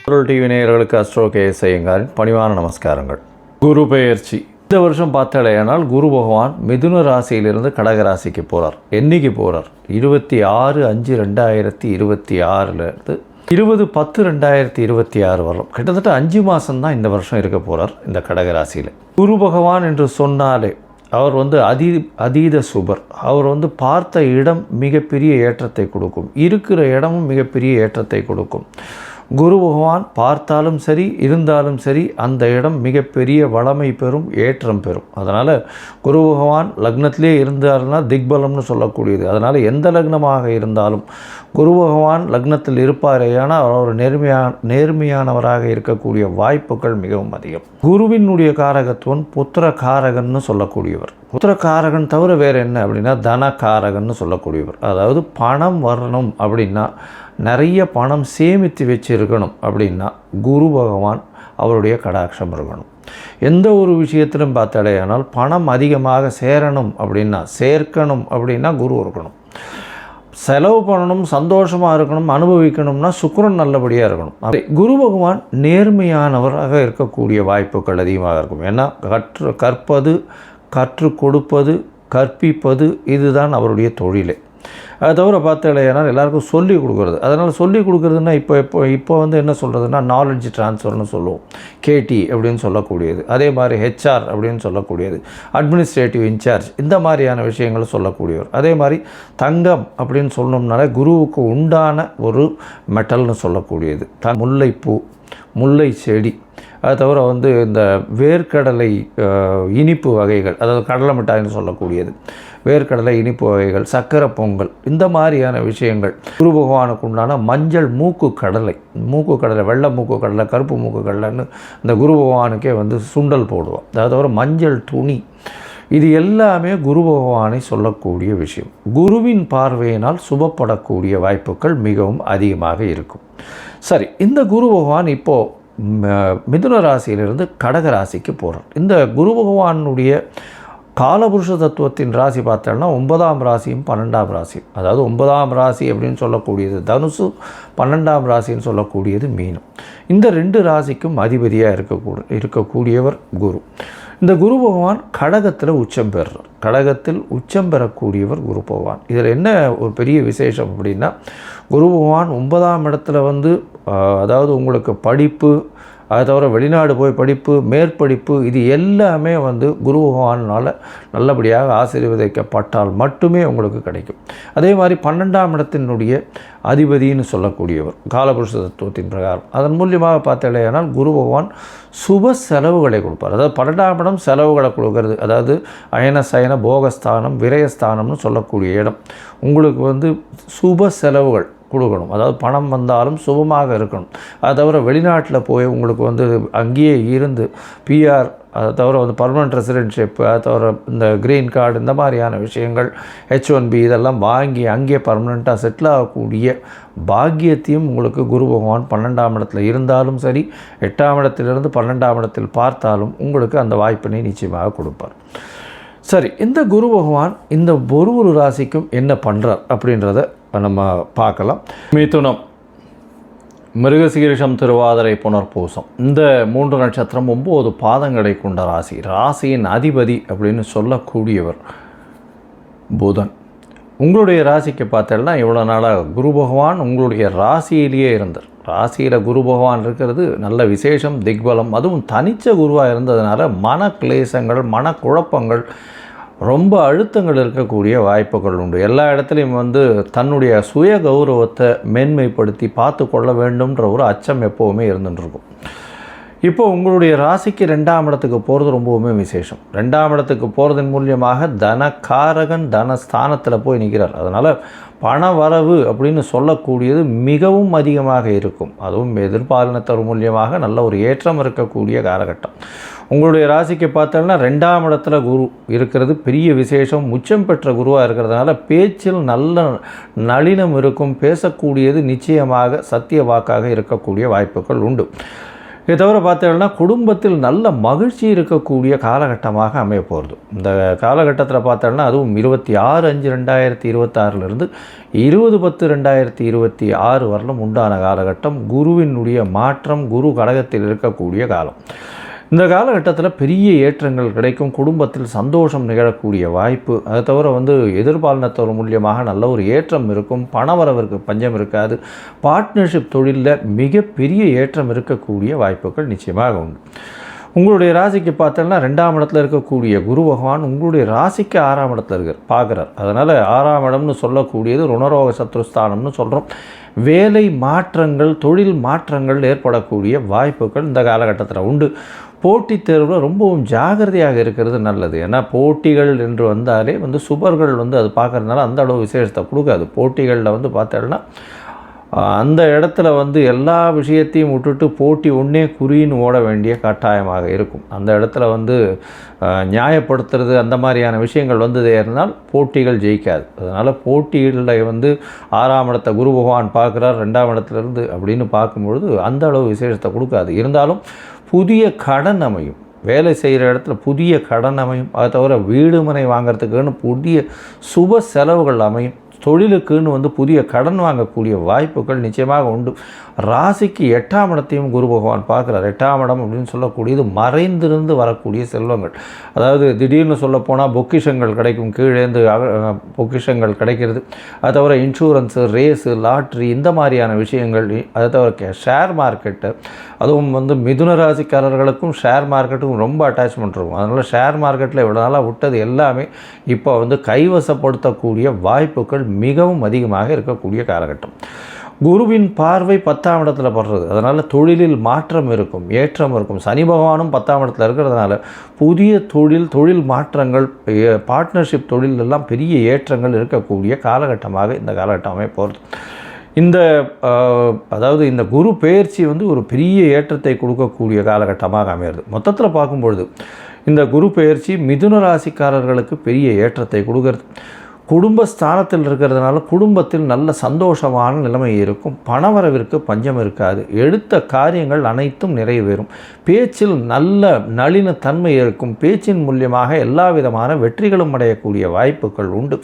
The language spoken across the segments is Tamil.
பொருள் டிவி நேயர்களுக்கு அஸ்ட்ரோ கேஎஸ் ஐயங்காரின் பணிவான நமஸ்காரங்கள். குரு பெயர்ச்சி இந்த வருஷம் பார்த்தாலேயானால் குரு பகவான் மிதுன ராசியிலிருந்து கடக ராசிக்கு போகிறார். என்னைக்கு போகிறார்? 26/5/2026 20/10/2026 வரலாம். கிட்டத்தட்ட 5 மாதம்தான் இந்த வருஷம் இருக்க போகிறார் இந்த கடக ராசியில். குரு பகவான் என்று சொன்னாலே அவர் அதீத சுபர். அவர் பார்த்த இடம் மிகப்பெரிய ஏற்றத்தை கொடுக்கும், இருக்கிற இடமும் மிகப்பெரிய ஏற்றத்தை கொடுக்கும். குரு பகவான் பார்த்தாலும் சரி இருந்தாலும் சரி அந்த இடம் மிகப்பெரிய வளமை பெறும், ஏற்றம் பெறும். அதனால் குரு பகவான் லக்னத்திலே இருந்தார்னா திக்பலம்னு சொல்லக்கூடியது. அதனால் எந்த லக்னமாக இருந்தாலும் குரு பகவான் லக்னத்தில் இருப்பாரேயானால் அவர் நேர்மையானவராக இருக்கக்கூடிய வாய்ப்புகள் மிகவும் அதிகம். குருவினுடைய காரகத்துவம் புத்திர காரகன்னு சொல்லக்கூடியவர். புத்திர காரகன் தவிர வேறு என்ன அப்படின்னா தன காரகன்னு சொல்லக்கூடியவர். அதாவது பணம் வரணும் அப்படின்னா, நிறைய பணம் சேமித்து வச்சுருக்கணும் அப்படின்னா குரு பகவான் அவருடைய கடாட்சம் இருக்கணும். எந்த ஒரு விஷயத்திலும் பார்த்தாலேயானால் பணம் அதிகமாக சேர்க்கணும் அப்படின்னா குரு இருக்கணும். செலவு பண்ணணும், சந்தோஷமாக இருக்கணும், அனுபவிக்கணும்னா சுக்கிரன் நல்லபடியாக இருக்கணும். குரு பகவான் நேர்மையானவராக இருக்கக்கூடிய வாய்ப்புகள் அதிகமாக இருக்கும். ஏன்னா கற்பது, கற்றுக் கொடுப்பது, கற்பிப்பது இதுதான் அவருடைய தொழிலே. அதை தவிர பார்த்தாலேனால் எல்லாருக்கும் சொல்லிக் கொடுக்குறது. அதனால் சொல்லிக் கொடுக்குறதுன்னா இப்போ என்ன சொல்கிறதுனா நாலெட்ஜ் ட்ரான்ஸ்ஃபர்னு சொல்லுவோம், கேடி அப்படின்னு சொல்லக்கூடியது. அதே மாதிரி ஹெச்ஆர் அப்படின்னு சொல்லக்கூடியது, அட்மினிஸ்ட்ரேட்டிவ் இன்சார்ஜ், இந்த மாதிரியான விஷயங்களை சொல்லக்கூடியவர். அதே மாதிரி தங்கம் அப்படின்னு சொன்னோம்னாலே குருவுக்கு உண்டான ஒரு மெட்டல்னு சொல்லக்கூடியது முல்லைப்பூ, முல்லை செடி. அது தவிர இந்த வேர்க்கடலை இனிப்பு வகைகள், அதாவது கடலை மிட்டாய்னு சொல்லக்கூடியது, வேர்க்கடலை இனிப்பு வகைகள், சக்கரை பொங்கல், இந்த மாதிரியான விஷயங்கள். குரு பகவானுக்கு உண்டான மஞ்சள் மூக்கு கடலை, வெள்ளை மூக்கு கடலை, கருப்பு மூக்கு கடலைன்னு இந்த குரு பகவானுக்கே சுண்டல் போடுவோம். அது தவிர மஞ்சள் துணி, இது எல்லாமே குரு பகவானை சொல்லக்கூடிய விஷயம். குருவின் பார்வையினால் சுபப்படக்கூடிய வாய்ப்புகள் மிகவும் அதிகமாக இருக்கும். சரி, இந்த குரு பகவான் இப்போது மிதுன ராசியிலிருந்து கடக ராசிக்கு போகிறார். இந்த குரு பகவானுடைய காலபுருஷ தத்துவத்தின் ராசி பார்த்தோம்னா 9ஆம் ராசியும் 12ஆம் ராசியும். அதாவது 9ஆம் ராசி அப்படின்னு சொல்லக்கூடியது தனுசு, 12ஆம் ராசின்னு சொல்லக்கூடியது மீனம். இந்த 2 ராசிக்கும் அதிபதியாக இருக்கக்கூடியவர் குரு. இந்த குரு பகவான் கடகத்தில் உச்சம் பெறுறார். கடகத்தில் உச்சம் பெறக்கூடியவர் குரு பகவான். இதில் என்ன ஒரு பெரிய விசேஷம் அப்படின்னா, குரு பகவான் 9ஆம் இடத்துல அதாவது உங்களுக்கு படிப்பு, அதை தவிர வெளிநாடு போய் படிப்பு, மேற்படிப்பு, இது எல்லாமே குரு பகவானால் நல்லபடியாக ஆசீர்வதிக்கப்பட்டால் மட்டுமே உங்களுக்கு கிடைக்கும். அதே மாதிரி 12ஆம் இடத்தினுடைய அதிபதினு சொல்லக்கூடியவர் காலபுருஷ தத்துவத்தின் பிரகாரம். அதன் மூலியமாக பார்த்தாலேயானால் குரு பகவான் சுப செலவுகளை கொடுப்பார். அதாவது 12ஆம் இடம் செலவுகளை கொடுக்கறது, அதாவது அயன சயன போகஸ்தானம் விரயஸ்தானம்னு சொல்லக்கூடிய இடம். உங்களுக்கு சுப செலவுகள் கொடுக்கணும். அதாவது பணம் வந்தாலும் சுபமாக இருக்கணும். அதை தவிர வெளிநாட்டில் போய் உங்களுக்கு அங்கேயே இருந்து பிஆர், அதை தவிர பர்மனெண்ட் ரெசிடென்ட்ஷிப், அதை தவிர இந்த க்ரீன் கார்டு, இந்த மாதிரியான விஷயங்கள், H1B இதெல்லாம் வாங்கி அங்கேயே பர்மனெண்ட்டாக செட்டில் ஆகக்கூடிய பாக்கியத்தையும் உங்களுக்கு குரு பகவான் 12ஆம் இடத்துல இருந்தாலும் சரி, 8ஆம் இடத்திலிருந்து 12ஆம் இடத்தில் பார்த்தாலும் உங்களுக்கு அந்த வாய்ப்பினை நிச்சயமாக கொடுப்பார். சரி, இந்த குரு பகவான் இந்த ஒரு ராசிக்கும் என்ன பண்ணுறார் அப்படின்றத நம்ம பார்க்கலாம். மிதுனம், மிருகசீரிஷம், திருவாதிரை, புனர்பூசம், இந்த 3 நட்சத்திரம் 9 பாதங்களை கொண்ட ராசி. ராசியின் அதிபதி அப்படின்னு சொல்லக்கூடியவர் புதன். உங்களுடைய ராசிக்கு பார்த்தேன்னா இவ்வளோ நாளாக குரு பகவான் உங்களுடைய ராசியிலேயே இருந்தார். ராசியில் குரு பகவான் இருக்கிறது நல்ல விசேஷம், திக்பலம். அதுவும் தனிச்ச குருவாக இருந்ததுனால மன கிளேசங்கள், மனக்குழப்பங்கள், ரொம்ப அழுத்தங்கள் இருக்கக்கூடிய வாய்ப்புகள் உண்டு. எல்லா இடத்துலையும் தன்னுடைய சுய கௌரவத்தை மேன்மைப்படுத்தி பார்த்து கொள்ள வேண்டும்ன்ற ஒரு அச்சம் எப்போவுமே இருந்துகிட்ருக்கும். இப்போ உங்களுடைய ராசிக்கு 2ஆம் இடத்துக்கு போகிறது ரொம்பவுமே விசேஷம். 2ஆம் இடத்துக்கு போகிறதன் மூலியமாக தனக்காரகன் தனஸ்தானத்தில் போய் நிற்கிறார். அதனால் பண வரவு அப்படின்னு சொல்லக்கூடியது மிகவும் அதிகமாக இருக்கும். அதுவும் எதிர்பாலினத்தர் மூலியமாக நல்ல ஒரு ஏற்றம் இருக்கக்கூடிய காலகட்டம். உங்களுடைய ராசிக்கு பார்த்தோம்னா 2ஆம் இடத்துல குரு இருக்கிறது பெரிய விசேஷம். உச்சம் பெற்ற குருவாக இருக்கிறதுனால பேச்சில் நல்ல நளினம் இருக்கும். பேசக்கூடியது நிச்சயமாக சத்திய வாக்காக இருக்கக்கூடிய வாய்ப்புகள் உண்டு. இதை தவிர பார்த்தீங்கன்னா குடும்பத்தில் நல்ல மகிழ்ச்சி இருக்கக்கூடிய காலகட்டமாக அமைய போகிறது. இந்த காலகட்டத்தில் பார்த்தோம்னா அதுவும் 26/5/2026 20/10/2026 வரலும் உண்டான காலகட்டம். குருவினுடைய மாற்றம், குரு கடகத்தில் இருக்கக்கூடிய காலம். இந்த காலகட்டத்தில் பெரிய ஏற்றங்கள் கிடைக்கும். குடும்பத்தில் சந்தோஷம் நிகழக்கூடிய வாய்ப்பு. அதை தவிர எதிர்பாலினத்தவர் மூலியமாக நல்ல ஒரு ஏற்றம் இருக்கும். பணவரவிற்கு பஞ்சம் இருக்காது. பார்ட்னர்ஷிப் தொழிலில் மிகப்பெரிய ஏற்றம் இருக்கக்கூடிய வாய்ப்புகள் நிச்சயமாக உண்டு. உங்களுடைய ராசிக்கு பார்த்தோன்னா 2ஆம் இடத்துல இருக்கக்கூடிய குரு பகவான் உங்களுடைய ராசிக்கு 6ஆம் இடத்துல பார்க்குறார். அதனால் 6ஆம் இடம்னு சொல்லக்கூடியது ருணரோக சத்ருஸ்தானம்னு சொல்கிறோம். வேலை மாற்றங்கள், தொழில் மாற்றங்கள் ஏற்படக்கூடிய வாய்ப்புகள் இந்த காலகட்டத்தில் உண்டு. போட்டித் தேர்வில் ரொம்பவும் ஜாகிரதையாக இருக்கிறது நல்லது. ஏன்னா போட்டிகள் என்று வந்தாலே சுபர்கள் அது பார்க்குறதுனால அந்த அளவு விசேஷத்தை கொடுக்காது. போட்டிகளில் பார்த்தோன்னா அந்த இடத்துல எல்லா விஷயத்தையும் விட்டுட்டு போட்டி ஒன்றே குறின்னு ஓட வேண்டிய கட்டாயமாக இருக்கும். அந்த இடத்துல நியாயப்படுத்துறது அந்த மாதிரியான விஷயங்கள் இருந்தால் போட்டிகள் ஜெயிக்காது. அதனால் போட்டிகளில் 6ஆம் இடத்தை குரு பகவான் பார்க்குறார் 2ஆம் இடத்துலேருந்து அப்படின்னு பார்க்கும்பொழுது அந்த அளவு விசேஷத்தை கொடுக்காது. இருந்தாலும் புதிய கடன் அமையும். வேலை செய்கிற இடத்துல புதிய கடன் அமையும். அதை தவிர வீடு மனை வாங்கிறதுக்குன்னு புதிய சுப செலவுகள் அமையும். தொழிலுக்குன்னு புதிய கடன் வாங்கக்கூடிய வாய்ப்புகள் நிச்சயமாக உண்டு. ராசிக்கு 8ஆம் இடத்தையும் குரு பகவான் பார்க்குறார். 8ஆம் இடம் அப்படின்னு சொல்லக்கூடியது மறைந்திருந்து வரக்கூடிய செல்வங்கள். அதாவது திடீர்னு சொல்லப்போனால் பொக்கிஷங்கள் கிடைக்கும். கீழேந்து பொக்கிஷங்கள் கிடைக்கிறது. அதை தவிர இன்சூரன்ஸு, ரேஸு, லாட்ரி இந்த மாதிரியான விஷயங்கள். அதை தவிர ஷேர் மார்க்கெட்டு, அதுவும் மிதுன ராசிக்காரர்களுக்கும் ஷேர் மார்க்கெட்டுக்கும் ரொம்ப அட்டாச்மெண்ட் இருக்கும். அதனால் ஷேர் மார்க்கெட்டில் இவ்வளோ நாளாக விட்டது எல்லாமே இப்போ கைவசப்படுத்தக்கூடிய வாய்ப்புகள் மிகவும் அதிகமாக இருக்கக்கூடிய காலகட்டம். குருவின் பார்வை 10ஆம் இடத்துல படுறது. அதனால் தொழிலில் மாற்றம் இருக்கும், ஏற்றம் இருக்கும். சனி பகவானும் 10ஆம் இடத்துல இருக்கிறதுனால புதிய தொழில் மாற்றங்கள், பார்ட்னர்ஷிப் தொழில் எல்லாம் பெரிய ஏற்றங்கள் இருக்கக்கூடிய காலகட்டமாக இந்த காலகட்டம் அமைப்போகிறது. இந்த குரு பெயர்ச்சி ஒரு பெரிய ஏற்றத்தை கொடுக்கக்கூடிய காலகட்டமாக அமைகிறது. மொத்தத்தில் பார்க்கும்பொழுது இந்த குரு பெயர்ச்சி மிதுன ராசிக்காரர்களுக்கு பெரிய ஏற்றத்தை கொடுக்கறது. குடும்பஸ்தானத்தில் இருக்கிறதுனால குடும்பத்தில் நல்ல சந்தோஷமான நிலைமை இருக்கும். பணவரவிற்கு பஞ்சம் இருக்காது. எடுத்த காரியங்கள் அனைத்தும் நிறைவேறும். பேச்சில் நல்ல நளினத்தன்மை இருக்கும். பேச்சின் மூலியமாக எல்லா விதமான வெற்றிகளும் அடையக்கூடிய வாய்ப்புகள் உண்டு.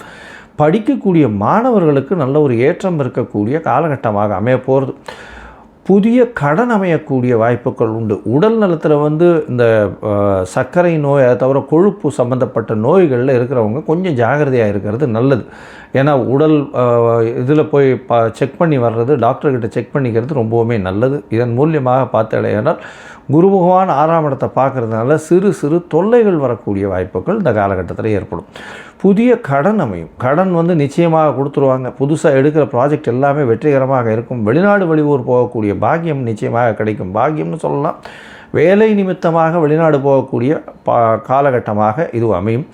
படிக்கக்கூடிய மாணவர்களுக்கு நல்ல ஒரு ஏற்றம் இருக்கக்கூடிய காலகட்டமாக அமைய போகிறது. புதிய கடன் அமையக்கூடிய வாய்ப்புகள் உண்டு. உடல் நலத்தில் இந்த சர்க்கரை நோய், அதை தவிர கொழுப்பு சம்மந்தப்பட்ட நோய்களில் இருக்கிறவங்க கொஞ்சம் ஜாகிரதையாக இருக்கிறது நல்லது. ஏன்னா உடல் இதில் போய் செக் பண்ணி வர்றது, டாக்டர்கிட்ட செக் பண்ணிக்கிறது ரொம்பவுமே நல்லது. இதன் மூலியமாக பார்த்தாலேனால் குரு பகவான் 6ஆம் இடத்தை பார்க்குறதுனால சிறு சிறு தொல்லைகள் வரக்கூடிய வாய்ப்புகள் இந்த காலகட்டத்தில் ஏற்படும். புதிய கடன் அமையும். கடன் நிச்சயமாக கொடுத்துருவாங்க. புதுசாக எடுக்கிற ப்ராஜெக்ட் எல்லாமே வெற்றிகரமாக இருக்கும். வெளிநாடு வெளியூர் போகக்கூடிய பாக்கியம் நிச்சயமாக கிடைக்கும். பாக்கியம்னு சொல்லலாம். வேலை நிமித்தமாக வெளிநாடு போகக்கூடிய காலகட்டமாக இது அமையும்.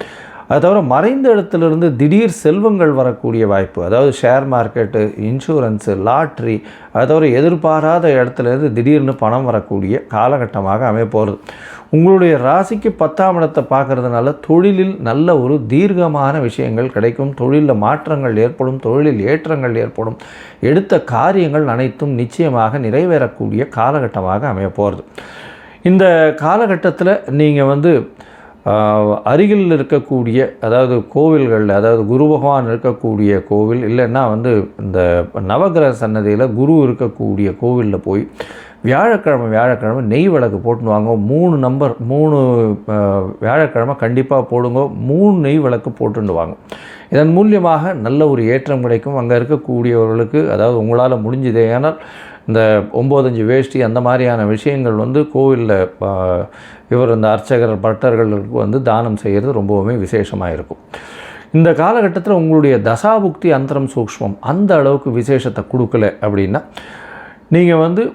அது தவிர மறைந்த இடத்துலேருந்து திடீர் செல்வங்கள் வரக்கூடிய வாய்ப்பு. அதாவது ஷேர் மார்க்கெட்டு, இன்சூரன்ஸு, லாட்ரி, அது தவிர எதிர்பாராத இடத்துலேருந்து திடீர்னு பணம் வரக்கூடிய காலகட்டமாக அமையப்போகிறது. உங்களுடைய ராசிக்கு 10ஆம் இடத்தை பார்க்குறதுனால தொழிலில் நல்ல ஒரு தீர்க்கமான விஷயங்கள் கிடைக்கும். தொழிலில் மாற்றங்கள் ஏற்படும். தொழிலில் ஏற்றங்கள் ஏற்படும். எடுத்த காரியங்கள் அனைத்தும் நிச்சயமாக நிறைவேறக்கூடிய காலகட்டமாக அமையப்போகிறது. இந்த காலகட்டத்தில் நீங்கள் அருகில் இருக்கக்கூடிய, அதாவது கோவில்களில், அதாவது குரு பகவான் இருக்கக்கூடிய கோவில், இல்லைன்னா இந்த நவகிரக சன்னதியில் குரு இருக்கக்கூடிய கோவிலில் போய் வியாழக்கிழமை நெய் விளக்கு போட்டுன்னு வாங்க. 3 வியாழக்கிழமை கண்டிப்பாக போடுங்க. 3 நெய் விளக்கு போட்டுன்னு வாங்க. இதன் மூலியமாக நல்ல ஒரு ஏற்றம் கிடைக்கும். அங்கே இருக்கக்கூடியவர்களுக்கு, அதாவது உங்களால் முடிஞ்சதே, ஏன்னால் இந்த 9-5 வேஷ்டி அந்த மாதிரியான விஷயங்கள் கோவிலில் இந்த அர்ச்சகர் பட்டர்களுக்கு தானம் செய்கிறது ரொம்பவுமே விசேஷமாக இருக்கும். இந்த காலகட்டத்தில் உங்களுடைய தசாபுக்தி அந்தரம் சூக்ஷ்மம் அந்த அளவுக்கு விசேஷத்தை கொடுக்கல அப்படின்னா நீங்கள்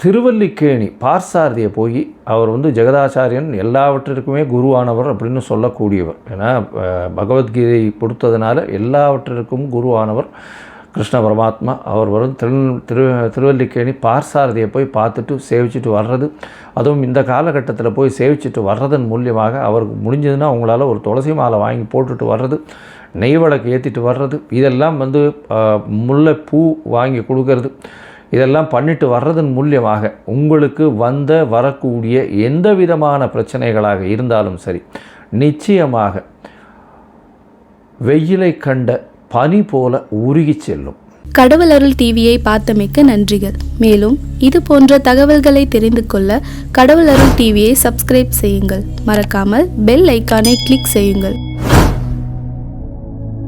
திருவல்லிக்கேணி பார்சாரதியை போய், அவர் ஜெகதாச்சாரியன் எல்லாவற்றிற்குமே குருவானவர் அப்படின்னு சொல்லக்கூடியவர். ஏன்னா பகவத்கீதை கொடுத்ததுனால எல்லாவற்றிற்கும் குருவானவர் கிருஷ்ண பரமாத்மா. அவர் திருவல்லிக்கேணி பார்சாரதியை போய் பார்த்துட்டு சேவிச்சுட்டு வர்றது, அதுவும் இந்த காலகட்டத்தில் போய் சேவிச்சுட்டு வர்றதன் மூலியமாக அவருக்கு முடிஞ்சதுன்னா அவங்களால ஒரு துளசி மாலை வாங்கி போட்டுட்டு வர்றது, நெய் விளக்கு ஏற்றிட்டு வர்றது, இதெல்லாம் முல்லைப்பூ வாங்கி கொடுக்கறது, இதெல்லாம் பண்ணிட்டு வர்றதன் மூலியமாக உங்களுக்கு வரக்கூடிய எந்த விதமான பிரச்சனைகளாக இருந்தாலும் சரி, நிச்சயமாக வெயிலை கண்ட பனி போல உருகி செல்லும். கடவுள் அருள் டிவியை பார்த்தமைக்க நன்றிகள். மேலும் இது போன்ற தகவல்களை தெரிந்து கொள்ள கடவுள் அருள் டிவியை சப்ஸ்கிரைப் செய்யுங்கள். மறக்காமல் பெல் ஐக்கானை கிளிக் செய்யுங்கள்.